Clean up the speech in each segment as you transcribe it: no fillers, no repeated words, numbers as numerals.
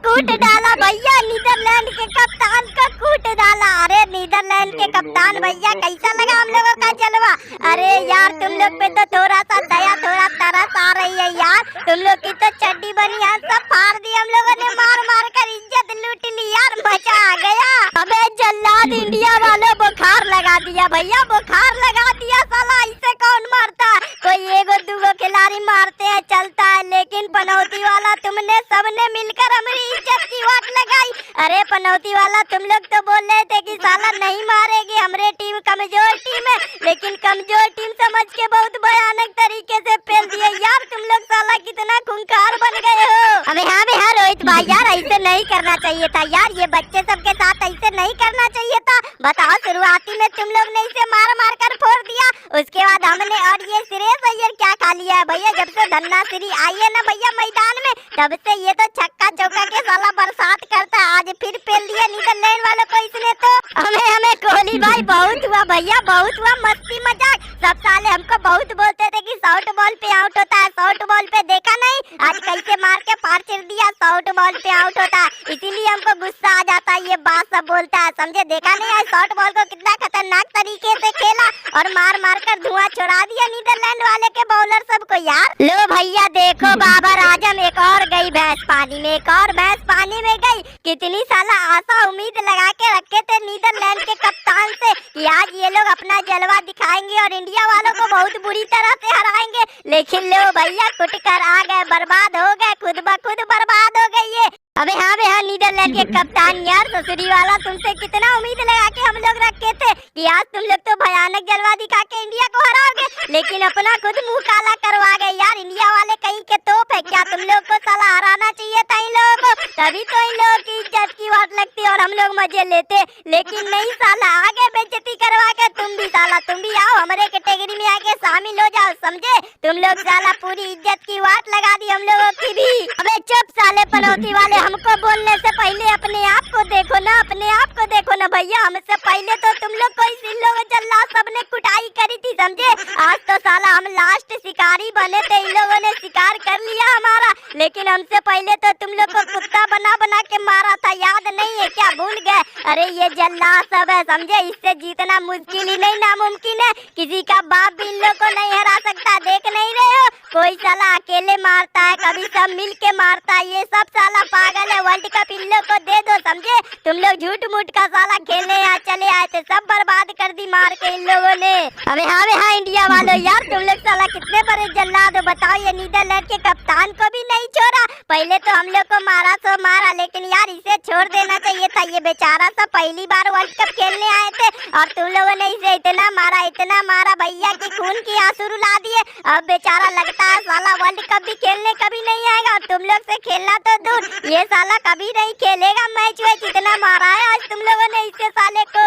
कूट डाला भैया, नीदरलैंड के कप्तान को कूट डाला। अरे नीदरलैंड के कप्तान भैया कैसा लगा हम लोगों का जलवा? अरे यार तुम लोग पे तो थोड़ा सा दया थोड़ा तरस आ रही है यार, तुम लोग की तो चड्डी बनी है सब फाड़ दी हम लोगों ने, मार मार कर इज्जत लूट ली यार, मजा आ गया। अबे जल्लाद इंडिया वालों बुखार लगा दिया भैया, बुखार लगा दिया साला, इसे कौन मारता? कोई एगो दूगो खिलाड़ी मारते हैं चलता है, लेकिन पनौती वाला तुमने सबने मिलकर हमारी इज्जत की वाट लगाई। अरे पनौती वाला तुम लोग तो बोल रहे थे कि साला नहीं मारेगी, हमारे टीम कमजोर टीम है, लेकिन कमजोर टीम समझ के बहुत भयानक तरीके से फेल दिए यार तुम लोग, साला कितना खूंखार बन गए हो। अबे हाँ रोहित भाई यार ऐसे नहीं करना चाहिए था यार, ये बच्चे सबके साथ ऐसे नहीं करना चाहिए था। बताओ शुरुआती में तुम लोग ने इसे मार मार कर फोड़ दिया, उसके बाद हमने, और ये श्रेयस अय्यर क्या खा लिया है भैया, जब से धन्ना श्री आई है ना भैया मैदान में, तब से ये तो छक्का चौका के साला बरसात करता है, आज फिर फेल दिया नीदरलैंड वालों को इसने तो। हमें कोहली भाई बहुत हुआ भैया, बहुत हुआ मस्ती मजाक, सब साले हमको बहुत बोलते थे कि शॉर्ट बॉल पे आउट होता है, शॉर्ट बॉल पे देखा नहीं आज कैसे मार के पार चिर दिया, शॉर्ट बॉल पे आउट होता है, इसीलिए हमको गुस्सा आ जाता है, ये बात सब बोलता है समझे। देखा नहीं आज शॉर्ट बॉल को कितना खतरनाक तरीके से खेला और मार मार कर धुआं छोड़ा दिया नीदरलैंड वाले के बॉलर सबको यार। लो भैया देखो बाबर आजम एक और गई भैंस पानी में, एक और भैंस पानी में गई। कितनी साला आशा उम्मीद लगा के रखे थे नीदरलैंड के कप्तान से कि आज ये लोग अपना जलवा दिखाएंगे और इंडिया वालों को बहुत बुरी तरह से हराएंगे, लेकिन लो भैया कुट कर आ गए, बर्बाद हो गए, खुद ब खुद बर्बाद हो गई ये। अबे हाँ नीदरलैंड के कप्तान यार ससुरी वाला, तुमसे कितना उम्मीद लगा के हम लोग रखे थे कि आज तुम लोग तो भयानक जलवा दिखा के इंडिया को हराओगे, लेकिन अपना खुद मुंह काला करवा गए यार। इंडिया वाले कहीं के तोप है क्या? तुम लोग को साला हराना चाहिए था इन लोगों को, तभी तो इन लोगों की इज्जत की वाट लगती और हम लोग मजे लेते, लेकिन नहीं साला आगे बेइज्जती करवा के तुम भी साला, तुम भी आओ हमारे कैटेगरी में आके शामिल हो जाओ समझे। तुम लोग साला पूरी इज्जत की वाट लगा दी हम लोगों की भी। अबे चुप साले पनौती वाले, हमको बोलने से पहले अपने आप को देखो ना, अपने आप को देखो ना भैया, हमसे पहले तो तुम लोग को इन लोगों जल्ला सबने कुटाई करी थी समझे। आज तो साला हम लास्ट शिकारी बने थे, इन लोगों ने शिकार कर लिया हमारा, लेकिन हमसे पहले तो तुम लोग को कुत्ता बना बना के मारा था, याद नहीं है क्या? भूल गए? अरे ये जल्ला सब है समझे, इससे जीतना मुश्किल ही नहीं नामुमकिन है, किसी का बाप भी इन लोग को नहीं हरा सकता। देख नहीं रहे हो कोई साला अकेले मारता है, कभी सब मिल के मारता है, ये सब साला पागल है। वर्ल्ड कप इन लोग को दे दो समझे, तुम लोग झूठ मूठ का साला खेलने यहाँ चले आए थे, सब बर्बाद कर दी मार के इन लोगों ने। अबे हाँ इंडिया वालों यार तुम लोग साला कितने बड़े जल्लाद हो, बताओ ये नीदरलैंड के कप्तान को भी नहीं छोड़ा, पहले तो हम लोग को मारा सो मारा, लेकिन यार इसे छोड़ देना चाहिए था, ये बेचारा सा पहली बार वर्ल्ड कप खेलने आए थे और तुम लोगों ने इसे इतना मारा भैया की खून की आंसू रुला दिए। अब बेचारा लगता है साला वर्ल्ड कप भी खेलने कभी नहीं आएगा, और तुम लोग से खेलना तो दूर, ये साला कभी नहीं खेलेगा मैच वैच, इतना मारा है आज तुम लोगों ने इससे साले को।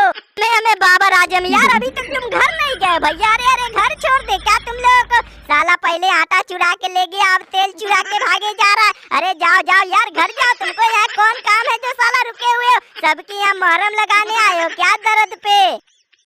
हमें बाबर आजम यार अभी तक तुम घर नहीं गए भैया, अरे घर छोड़ दे क्या तुम लोगों को? साला पहले आटा चुरा के ले गया, अब तेल चुरा के भागे जा रहा है। अरे जाओ यार घर जाओ, तुमको यहाँ कौन काम है जो साला रुके हुए हो? सबकी यहाँ मुहर्रम लगाने आए हो क्या दर्द पे?